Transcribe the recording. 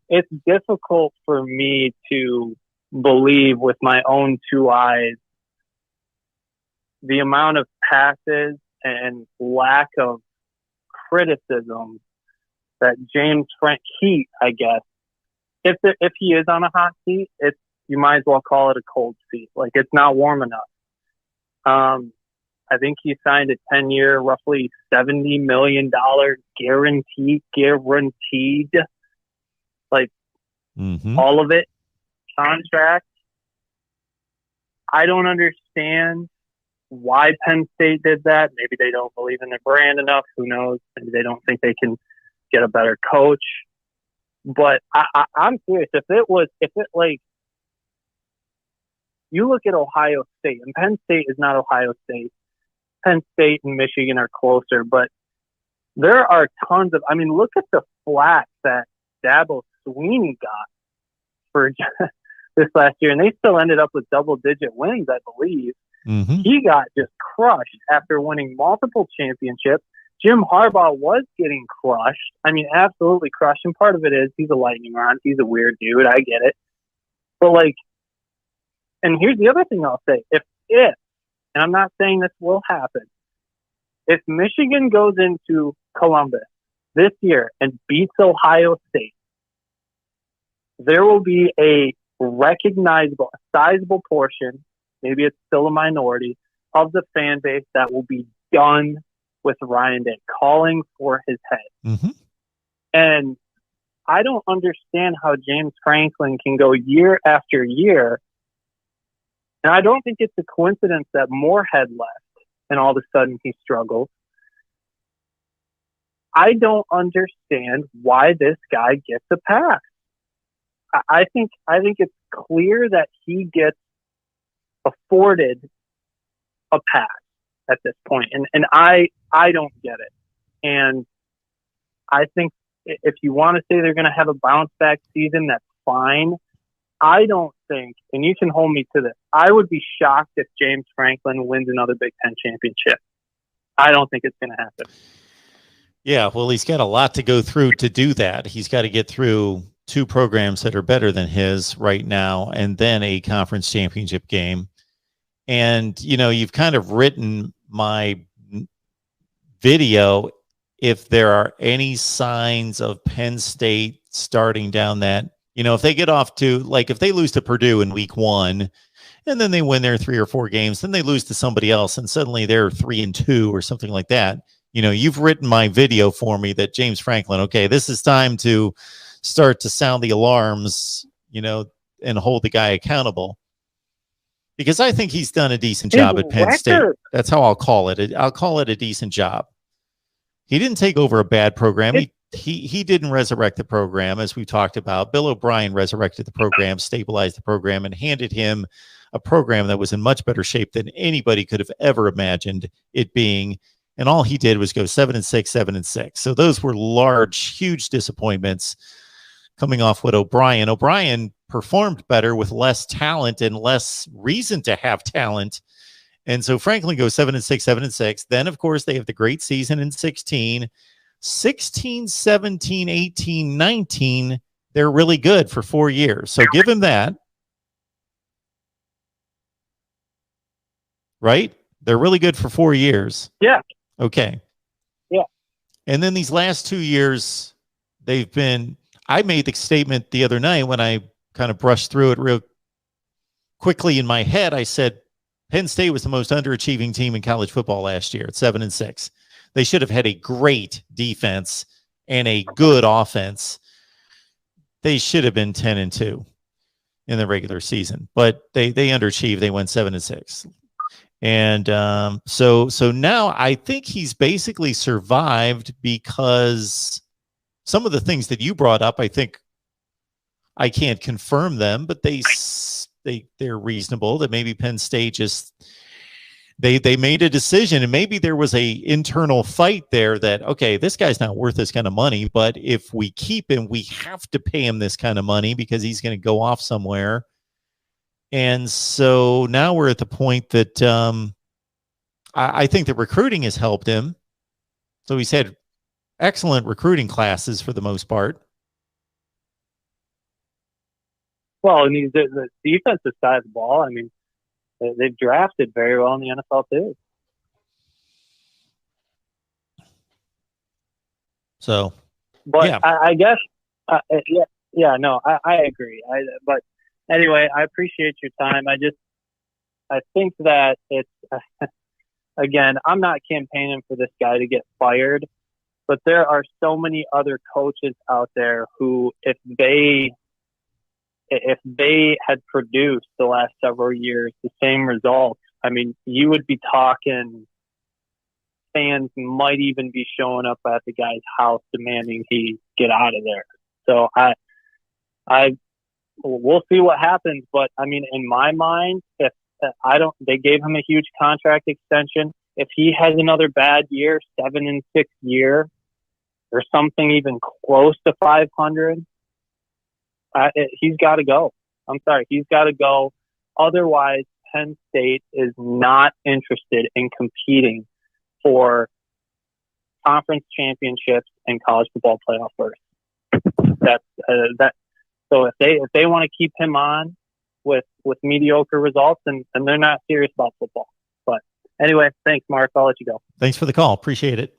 it's difficult for me to believe with my own two eyes the amount of passes and lack of criticism that James Frank I guess, if he is on a hot seat, you might as well call it a cold seat. Like, it's not warm enough. I think he signed a 10-year, roughly $70 million guaranteed, like all of it contract. I don't understand why Penn State did that. Maybe they don't believe in their brand enough. Who knows? Maybe they don't think they can get a better coach. But I'm serious. If it like, you look at Ohio State, and Penn State is not Ohio State. Penn State and Michigan are closer, but there are tons of, look at the flack that Dabo Swinney got for this last year, and they still ended up with double-digit wins, I believe. He got just crushed after winning multiple championships. Jim Harbaugh was getting crushed. Absolutely crushed. And part of it is he's a lightning rod. He's a weird dude. I get it. But and here's the other thing I'll say. If, and I'm not saying this will happen, if Michigan goes into Columbus this year and beats Ohio State, there will be a recognizable, sizable portion, maybe it's still a minority, of the fan base that will be done with Ryan Day, calling for his head. And I don't understand how James Franklin can go year after year. And I don't think it's a coincidence that Moorhead left and all of a sudden he struggles. I don't understand why this guy gets a pass. I think it's clear that he gets afforded a pass at this point. And I don't get it. And I think if you want to say they're going to have a bounce back season, that's fine. I don't think, and you can hold me to this, I would be shocked if James Franklin wins another Big Ten championship. I don't think it's going to happen. Yeah, well, he's got a lot to go through to do that. He's got to get through two programs that are better than his right now, and then a conference championship game. And, you've kind of written my video, if there are any signs of Penn State starting down that, if they get off to, if they lose to Purdue in week 1, and then they win their 3 or 4 games, then they lose to somebody else, and suddenly they're 3-2 or something like that. You've written my video for me that James Franklin, okay, this is time to start to sound the alarms, and hold the guy accountable. Because I think he's done a decent job at Penn State. That's how I'll call it. I'll call it a decent job. He didn't take over a bad program. He didn't resurrect the program, as we talked about. Bill O'Brien resurrected the program, stabilized the program, and handed him a program that was in much better shape than anybody could have ever imagined it being. And all he did was go 7-6, 7-6. So those were large, huge disappointments coming off what O'Brien performed better with less talent and less reason to have talent. And so Franklin goes 7-6, 7-6. Then, of course, they have the great season in 16, 17, 18, 19. They're really good for 4 years. So give him that. Right? They're really good for 4 years. Yeah. Okay. Yeah. And then these last 2 years, they've been, I made the statement the other night when I kind of brushed through it real quickly in my head. I said, Penn State was the most underachieving team in college football last year at 7-6. They should have had a great defense and a good offense. They should have been 10-2 in the regular season, but they underachieved. They went 7-6. And so now I think he's basically survived because some of the things that you brought up, I think I can't confirm them, but they're reasonable, that maybe Penn State just they made a decision, and maybe there was a internal fight there that, okay, this guy's not worth this kind of money, but if we keep him, we have to pay him this kind of money because he's going to go off somewhere. And so now we're at the point that I think the recruiting has helped him. So he's had excellent recruiting classes for the most part. Well, and the defensive side of the ball, I mean, they've drafted very well in the NFL too. So, but yeah. I guess, no, I agree. But anyway, I appreciate your time. I think that it's, again, I'm not campaigning for this guy to get fired, but there are so many other coaches out there who, if they had produced the last several years the same results, I mean, you would be talking, fans might even be showing up at the guy's house demanding he get out of there. So we'll see what happens. But I mean, in my mind, if they gave him a huge contract extension. If he has another bad year, 7-6 year, or something even close to 500, he's got to go. I'm sorry, he's got to go. Otherwise, Penn State is not interested in competing for conference championships and college football playoff berths. That. So if they want to keep him on with mediocre results, and they're not serious about football. But anyway, thanks, Mark. I'll let you go. Thanks for the call. Appreciate it.